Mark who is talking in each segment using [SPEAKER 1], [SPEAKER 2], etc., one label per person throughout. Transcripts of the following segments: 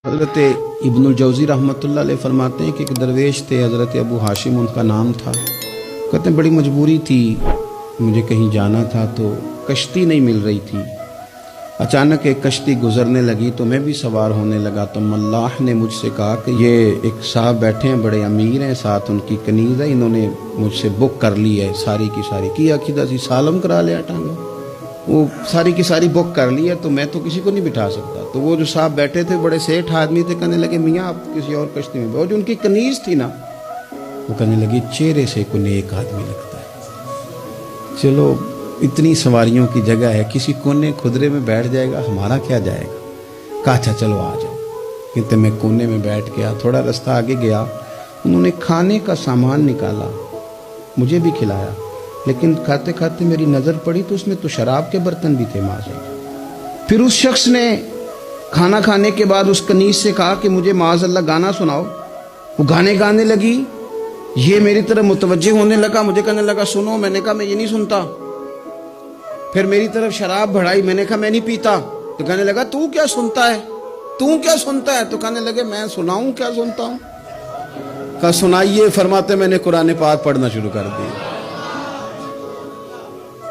[SPEAKER 1] حضرت ابن الجوزی رحمۃ اللہ علیہ فرماتے ہیں کہ ایک درویش تھے، حضرت ابو ہاشم ان کا نام تھا۔ کہتے ہیں بڑی مجبوری تھی، مجھے کہیں جانا تھا تو کشتی نہیں مل رہی تھی۔ اچانک ایک کشتی گزرنے لگی تو میں بھی سوار ہونے لگا تو ملاح نے مجھ سے کہا کہ یہ ایک صاحب بیٹھے ہیں، بڑے امیر ہیں، ساتھ ان کی کنیز ہے، انہوں نے مجھ سے بک کر لی ہے، ساری کی ساری کی عقیدہ سی سالم کرا لیا ٹانگا، وہ ساری کی ساری بک کر لی ہے تو میں تو کسی کو نہیں بٹھا سکتا۔ تو وہ جو صاحب بیٹھے تھے بڑے سیٹھ آدمی تھے، کہنے لگے میاں آپ کسی اور کشتی میں بیٹھو۔ جو ان کی کنیز تھی نا وہ کہنے لگی چہرے سے کوئی نیک آدمی لگتا ہے، چلو اتنی سواریوں کی جگہ ہے، کسی کونے خدرے میں بیٹھ جائے گا، ہمارا کیا جائے گا۔ کہا اچھا چلو آ جاؤ۔ کہتے میں کونے میں بیٹھ گیا، تھوڑا رستہ آگے گیا، انہوں نے کھانے کا سامان نکالا، مجھے بھی کھلایا، لیکن کھاتے کھاتے میری نظر پڑی تو اس میں تو شراب کے برتن بھی تھے معاذ۔ پھر اس شخص نے کھانا کھانے کے بعد اس کنیز سے کہا کہ مجھے معاذ اللہ گانا سناؤ۔ وہ گانے گانے لگی، یہ میری طرف متوجہ ہونے لگا، مجھے کہنے لگا سنو، میں نے کہا میں یہ نہیں سنتا۔ پھر میری طرف شراب بڑھائی، میں نے کہا میں نہیں پیتا۔ تو کہنے لگا تو کیا سنتا ہے، تو کیا سنتا ہے؟ تو کہنے لگے میں سناؤں کیا سنتا ہوں؟ کہا سنائیے۔ فرماتے میں نے قرآن پاک پڑھنا شروع کر دی۔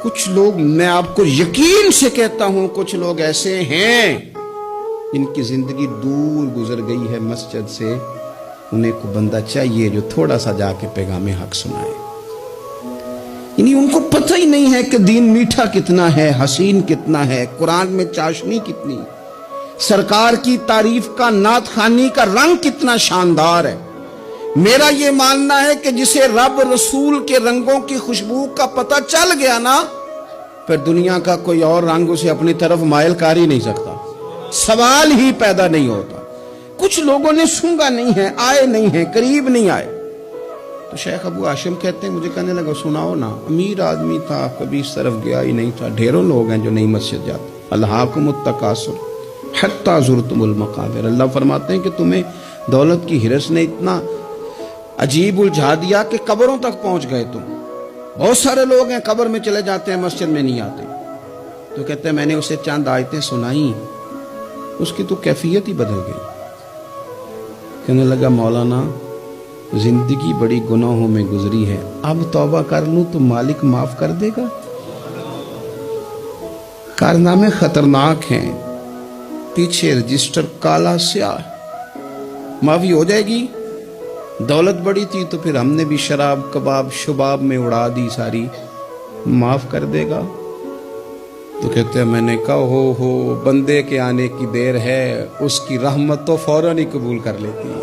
[SPEAKER 1] کچھ لوگ، میں آپ کو یقین سے کہتا ہوں، کچھ لوگ ایسے ہیں جن کی زندگی دور گزر گئی ہے مسجد سے، انہیں کو بندہ چاہیے جو تھوڑا سا جا کے پیغام حق سنائے۔ یعنی ان کو پتہ ہی نہیں ہے کہ دین میٹھا کتنا ہے، حسین کتنا ہے، قرآن میں چاشنی کتنی، سرکار کی تعریف کا، نعت خوانی کا رنگ کتنا شاندار ہے۔ میرا یہ ماننا ہے کہ جسے رب رسول کے رنگوں کی خوشبو کا پتہ چل گیا نا، پھر دنیا کا کوئی اور رنگ اسے اپنی طرف مائل کر ہی نہیں سکتا، سوال ہی پیدا نہیں ہوتا۔ کچھ لوگوں نے سونگا نہیں ہے، آئے نہیں ہیں، قریب نہیں آئے۔ تو شیخ ابو ہاشم کہتے ہیں مجھے کہنے لگا سناؤ نا۔ امیر آدمی تھا، کبھی اس طرف گیا ہی نہیں تھا۔ ڈھیروں لوگ ہیں جو نہیں مسجد جاتے۔ الہاکم التکاثر حتی زرتم المقابر، اللہ فرماتے ہیں کہ تمہیں دولت کی ہرس نے اتنا عجیب الجھا دیا کہ قبروں تک پہنچ گئے تم۔ بہت سارے لوگ ہیں قبر میں چلے جاتے ہیں، مسجد میں نہیں آتے۔ تو کہتے ہیں میں نے اسے چند آیتیں سنائیں، اس کی تو کیفیت ہی بدل گئی۔ کہنے لگا مولانا زندگی بڑی گناہوں میں گزری ہے، اب توبہ کر لوں تو مالک معاف کر دے گا؟ کارنامے خطرناک ہیں، پیچھے رجسٹر کالا سیاہ، معافی ہو جائے گی۔ دولت بڑی تھی تو پھر ہم نے بھی شراب کباب شباب میں اڑا دی ساری، معاف کر دے گا؟ تو کہتے ہیں میں نے کہا ہو بندے کے آنے کی دیر ہے، اس کی رحمت تو فوراً ہی قبول کر لیتی ہے۔